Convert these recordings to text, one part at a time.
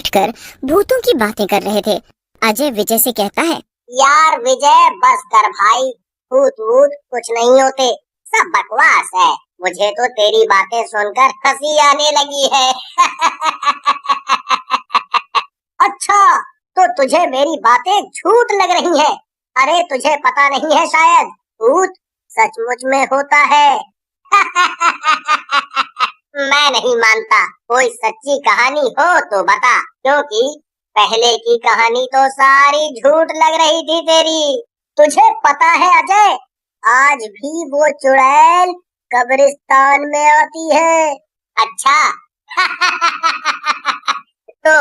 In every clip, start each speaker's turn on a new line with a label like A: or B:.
A: बैठकर भूतों की बातें कर रहे थे। अजय विजय से कहता है,
B: यार विजय बस कर भाई, भूत वूत कुछ नहीं होते, सब बकवास है। मुझे तो तेरी बातें सुनकर हंसी आने लगी है। अच्छा, तो तुझे मेरी बातें झूठ लग रही हैं? अरे तुझे पता नहीं है शायद, भूत सचमुच में होता है। मैं नहीं मानता, कोई सच्ची कहानी हो तो बता, क्योंकि पहले की कहानी तो सारी झूठ लग रही थी तेरी। तुझे पता है अजय, आज भी वो चुड़ैल कब्रिस्तान में आती है। अच्छा। तो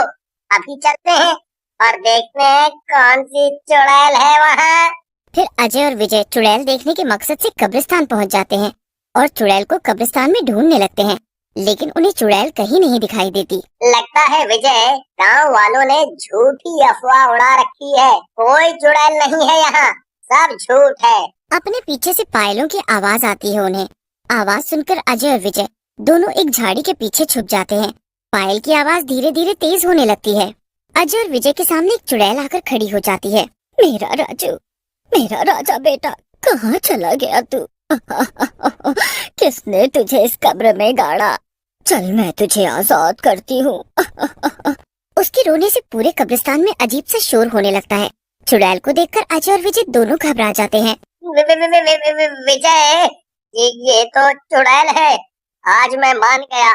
B: अभी चलते हैं और देखते हैं कौन सी चुड़ैल है वहाँ।
A: फिर अजय और विजय चुड़ैल देखने के मकसद से कब्रिस्तान पहुंच जाते हैं और चुड़ैल को कब्रिस्तान में ढूंढने लगते हैं, लेकिन उन्हें चुड़ैल कहीं नहीं दिखाई देती।
B: लगता है विजय, गांव वालों ने झूठी अफवाह उड़ा रखी है। कोई चुड़ैल नहीं है यहाँ, सब झूठ है।
A: अपने पीछे से पायलों की आवाज आती है उन्हें। आवाज सुनकर अजय और विजय दोनों एक झाड़ी के पीछे छुप जाते हैं। पायल की आवाज धीरे धीरे तेज होने लगती है। अजय और विजय के सामने एक चुड़ैल आकर खड़ी हो जाती है। मेरा राजू, मेरा राजा बेटा, कहाँ चला गया तू? किसने तुझे इस कब्र में गाड़ा? चल मैं तुझे आजाद करती हूँ। उसके रोने से पूरे कब्रिस्तान में अजीब सा शोर होने लगता है। चुड़ैल को देखकर अजय और विजय दोनों घबरा जाते हैं।
B: विजय, ये तो चुड़ैल है। आज मैं मान गया,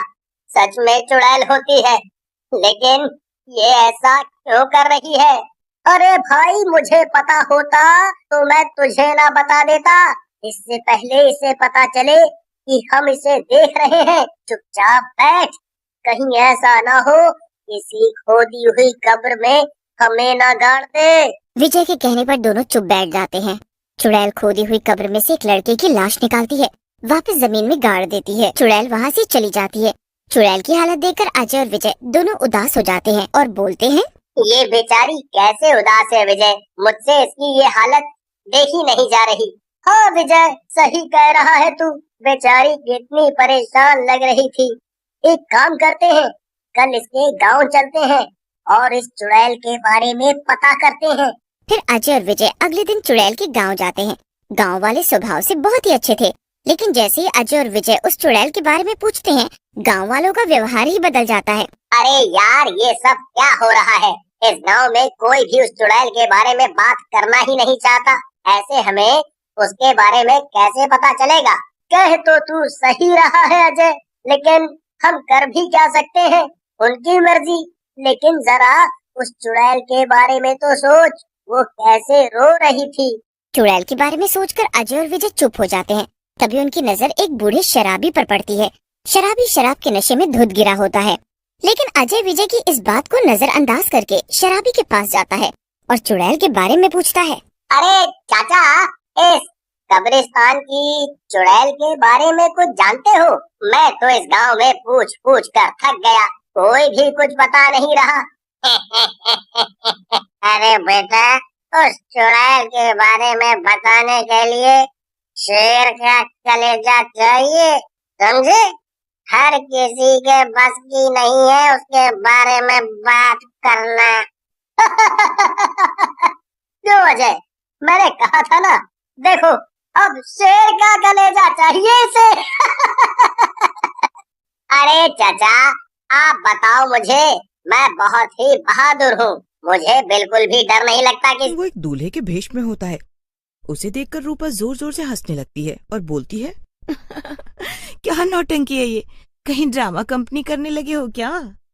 B: सच में चुड़ैल होती है, लेकिन ये ऐसा क्यों कर रही है? अरे भाई, मुझे पता होता तो मैं तुझे ना बता देता। इससे पहले इसे पता चले कि हम इसे देख रहे हैं। चुपचाप बैठ, कहीं ऐसा ना हो किसी खोदी हुई कब्र में हमें ना गाड़ दे।
A: विजय के कहने पर दोनों चुप बैठ जाते हैं। चुड़ैल खोदी हुई कब्र में से एक लड़के की लाश निकालती है, वापस जमीन में गाड़ देती है। चुड़ैल वहाँ से चली जाती है। चुड़ैल की हालत देखकर अजय और विजय दोनों उदास हो जाते हैं और बोलते हैं,
B: ये बेचारी कैसे उदास है विजय, मुझसे इसकी ये हालत देखी नहीं जा रही। हाँ विजय, सही कह रहा है तू, बेचारी कितनी परेशान लग रही थी। एक काम करते हैं, कल इसके गांव चलते हैं और इस चुड़ैल के बारे में पता करते हैं।
A: फिर अजय और विजय अगले दिन चुड़ैल के गांव जाते हैं। गांव वाले स्वभाव से बहुत ही अच्छे थे, लेकिन जैसे ही अजय और विजय उस चुड़ैल के बारे में पूछते हैं, गांव वालों का व्यवहार ही बदल जाता है।
B: अरे यार, ये सब क्या हो रहा है? इस गांव में कोई भी उस चुड़ैल के बारे में बात करना ही नहीं चाहता। ऐसे हमें उसके बारे में कैसे पता चलेगा? कह तो तू सही रहा है अजय, लेकिन हम कर भी क्या सकते हैं? उनकी मर्जी। लेकिन जरा उस चुड़ैल के बारे में तो सोच, वो कैसे रो रही थी।
A: चुड़ैल के बारे में सोचकर अजय और विजय चुप हो जाते हैं। तभी उनकी नजर एक बूढ़े शराबी पर पड़ती है। शराबी शराब के नशे में धुत गिरा होता है, लेकिन अजय विजय की इस बात को नजरअंदाज करके शराबी के पास जाता है और चुड़ैल के बारे में पूछता है।
B: अरे चाचा, इस कब्रिस्तान की चुड़ैल के बारे में कुछ जानते हो? मैं तो इस गांव में पूछ पूछ कर थक गया, कोई भी कुछ बता नहीं रहा। अरे बेटा, उस चुड़ैल के बारे में बताने के लिए शेर का कलेजा चाहिए, समझे? हर किसी के बस की नहीं है उसके बारे में बात करना। क्यों अजय, मैंने कहा था ना, देखो अब शेर का कलेजा चाहिए इसे। अरे चाचा, आप बताओ मुझे, मैं बहुत ही बहादुर हूँ, मुझे बिल्कुल भी डर नहीं लगता कि
C: वो एक दूल्हे के भेष में होता है। उसे देखकर रूपा जोर जोर से हंसने लगती है और बोलती है, क्या नौटंकी है ये, कहीं ड्रामा कंपनी करने लगे हो क्या?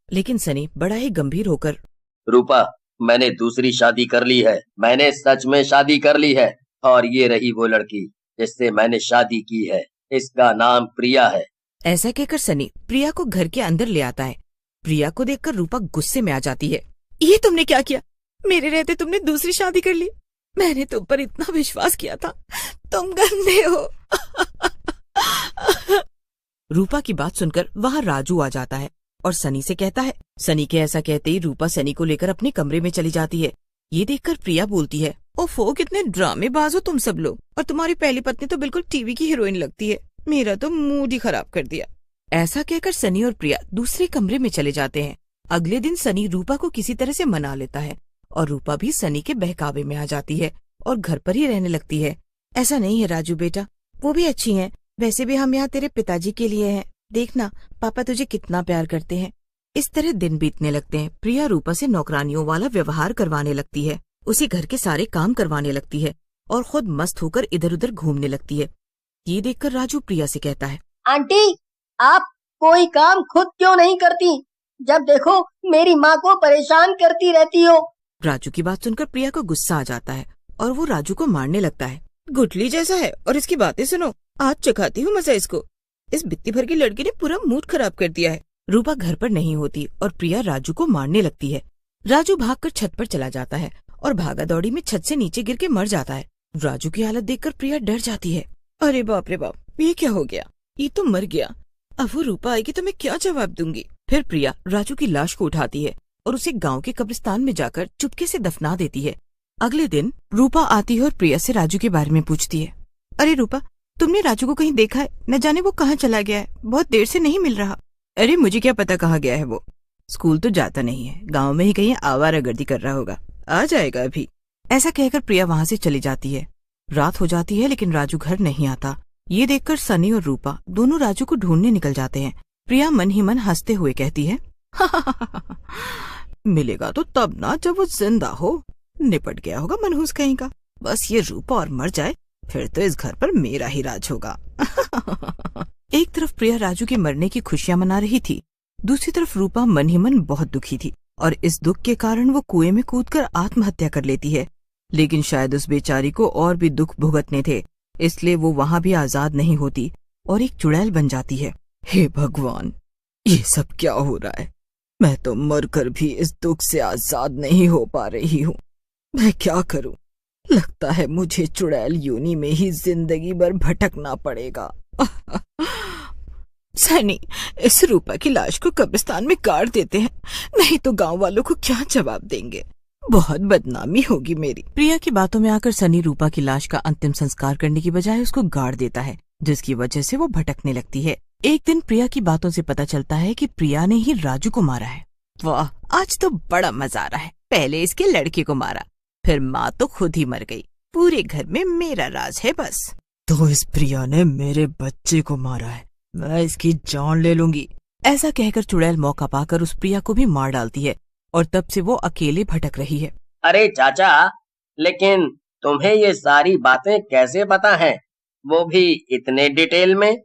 C: लेकिन सनी बड़ा ही गंभीर होकर,
D: रूपा, मैंने दूसरी शादी कर ली है, मैंने सच में शादी कर ली है, और ये रही वो लड़की जिससे मैंने शादी की है, इसका नाम प्रिया है।
C: ऐसा कहकर सनी प्रिया को घर के अंदर ले आता है। प्रिया को देखकर रूपा गुस्से में आ जाती है। ये तुमने क्या किया? मेरे रहते तुमने दूसरी शादी कर ली। मैंने तुम पर इतना विश्वास किया था, तुम गंदे हो। रूपा की बात सुनकर वहाँ राजू आ जाता है और सनी से कहता है। सनी के ऐसा कहते ही रूपा सनी को लेकर अपने कमरे में चली जाती है। ये देखकर प्रिया बोलती है, ओफो, कितने ड्रामेबाज हो तुम सब लोग, और तुम्हारी पहली पत्नी तो बिल्कुल टीवी की हीरोइन लगती है, मेरा तो मूड ही खराब कर दिया। ऐसा कहकर सनी और प्रिया दूसरे कमरे में चले जाते हैं अगले दिन सनी रूपा को किसी तरह से मना लेता है और रूपा भी सनी के बहकावे में आ जाती है और घर पर ही रहने लगती है। ऐसा नहीं है राजू बेटा, वो भी अच्छी हैं। वैसे भी हम यहाँ तेरे पिताजी के लिए हैं। देखना पापा तुझे कितना प्यार करते हैं। इस तरह दिन बीतने लगते हैं। प्रिया रूपा से नौकरानियों वाला व्यवहार करवाने लगती है, उसी घर के सारे काम करवाने लगती है और खुद मस्त होकर इधर उधर घूमने लगती है। ये देखकर राजू प्रिया से कहता है,
B: आंटी, आप कोई काम खुद क्यों नहीं करती? जब देखो मेरी माँ को परेशान करती रहती हो।
C: राजू की बात सुनकर प्रिया को गुस्सा आ जाता है और वो राजू को मारने लगता है। गुठली जैसा है और इसकी बातें सुनो, आज चखाती हूँ मजा इसको। इस बित्ती भर की लड़की ने पूरा मूड खराब कर दिया है। रूपा घर पर नहीं होती और प्रिया राजू को मारने लगती है। राजू भागकर छत पर चला जाता है और भागा दौड़ी में छत से नीचे गिर के मर जाता है। राजू की हालत देखकर प्रिया डर जाती है। अरे बाप रे बाप, ये क्या हो गया? ये तो मर गया। अब वो रूपा आएगी तो मैं क्या जवाब दूंगी? फिर प्रिया राजू की लाश को उठाती है और उसे गांव के कब्रिस्तान में जाकर चुपके से दफना देती है। अगले दिन रूपा आती है और प्रिया से राजू के बारे में पूछती है। अरे रूपा, तुमने राजू को कहीं देखा है? न जाने वो कहाँ चला गया है, बहुत देर से नहीं मिल रहा। अरे मुझे क्या पता कहाँ गया है वो, स्कूल तो जाता नहीं है, गाँव में ही कहीं आवारागर्दी कर रहा होगा, आ जाएगा अभी। ऐसा कहकर प्रिया वहाँ से चली जाती है। रात हो जाती है लेकिन राजू घर नहीं आता। ये देखकर सनी और रूपा दोनों राजू को ढूंढने निकल जाते हैं। प्रिया मन ही मन हंसते हुए कहती है, मिलेगा तो तब ना जब वो जिंदा हो। निपट गया होगा मनहूस कहीं का। बस ये रूपा और मर जाए, फिर तो इस घर पर मेरा ही राज होगा। एक तरफ प्रिया राजू के मरने की खुशियां मना रही थी, दूसरी तरफ रूपा मन ही मन बहुत दुखी थी और इस दुख के कारण वो कुएं में कूदकर आत्महत्या कर लेती है। लेकिन शायद उस बेचारी को और भी दुख भुगतने थे, इसलिए वो वहाँ भी आजाद नहीं होती और एक चुड़ैल बन जाती है। हे भगवान, ये सब क्या हो रहा है? मैं तो मरकर भी इस दुख से आजाद नहीं हो पा रही हूँ। मैं क्या करूं? लगता है मुझे चुड़ैल योनि में ही जिंदगी भर भटकना पड़ेगा। सनी, इस रूपा की लाश को कब्रिस्तान में गाड़ देते हैं, नहीं तो गांव वालों को क्या जवाब देंगे? बहुत बदनामी होगी मेरी। प्रिया की बातों में आकर सनी रूपा की लाश का अंतिम संस्कार करने की बजाय उसको गाड़ देता है, जिसकी वजह से वो भटकने लगती है। एक दिन प्रिया की बातों से पता चलता है कि प्रिया ने ही राजू को मारा है। वाह, आज तो बड़ा मजा आ रहा है। पहले इसके लड़के को मारा, फिर माँ तो खुद ही मर गई। पूरे घर में मेरा राज है बस। तो इस प्रिया ने मेरे बच्चे को मारा है, मैं इसकी जान ले लूंगी। ऐसा कहकर चुड़ैल मौका पाकर उस प्रिया को भी मार डालती है और तब से वो अकेले भटक रही है।
D: अरे चाचा, लेकिन तुम्हें ये सारी बातें कैसे पता हैं? वो भी इतने डिटेल में?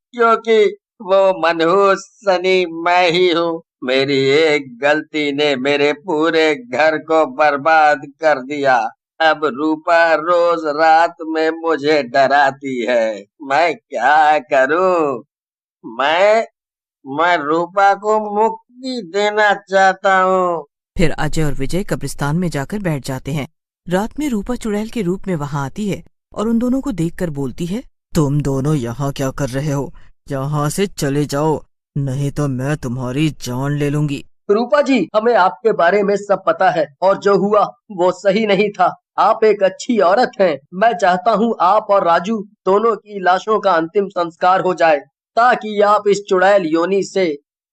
D: क्योंकि वो मनहूस सनी मैं ही हूँ। मेरी एक गलती ने मेरे पूरे घर को बर्बाद कर दिया। अब रूपा रोज रात में मुझे डराती है। मैं क्या करूं? मैं रूपा को मुक्ति देना चाहता हूँ।
C: फिर अजय और विजय कब्रिस्तान में जाकर बैठ जाते हैं। रात में रूपा चुड़ैल के रूप में वहाँ आती है और उन दोनों को देखकर बोलती है, तुम दोनों यहाँ क्या कर रहे हो? यहाँ से चले जाओ, नहीं तो मैं तुम्हारी जान ले लूंगी।
D: रूपा जी, हमें आपके बारे में सब पता है और जो हुआ वो सही नहीं था। आप एक अच्छी औरत हैं। मैं चाहता हूँ आप और राजू दोनों की लाशों का अंतिम संस्कार हो जाए ताकि आप इस चुड़ैल योनि से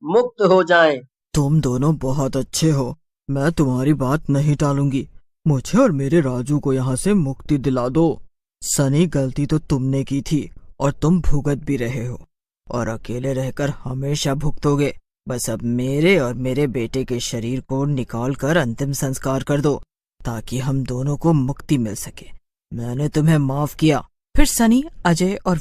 D: मुक्त हो जाएं।
C: तुम दोनों बहुत अच्छे हो, मैं तुम्हारी बात नहीं टालूंगी। मुझे और मेरे राजू को यहाँ से मुक्ति दिला दो। सनी, गलती तो तुमने की थी और तुम भुगत भी रहे हो और अकेले रहकर हमेशा भुगतोगे। बस अब मेरे और मेरे बेटे के शरीर को निकाल कर अंतिम संस्कार कर दो ताकि हम दोनों को मुक्ति मिल सके। मैंने तुम्हें माफ किया। फिर सनी, अजय और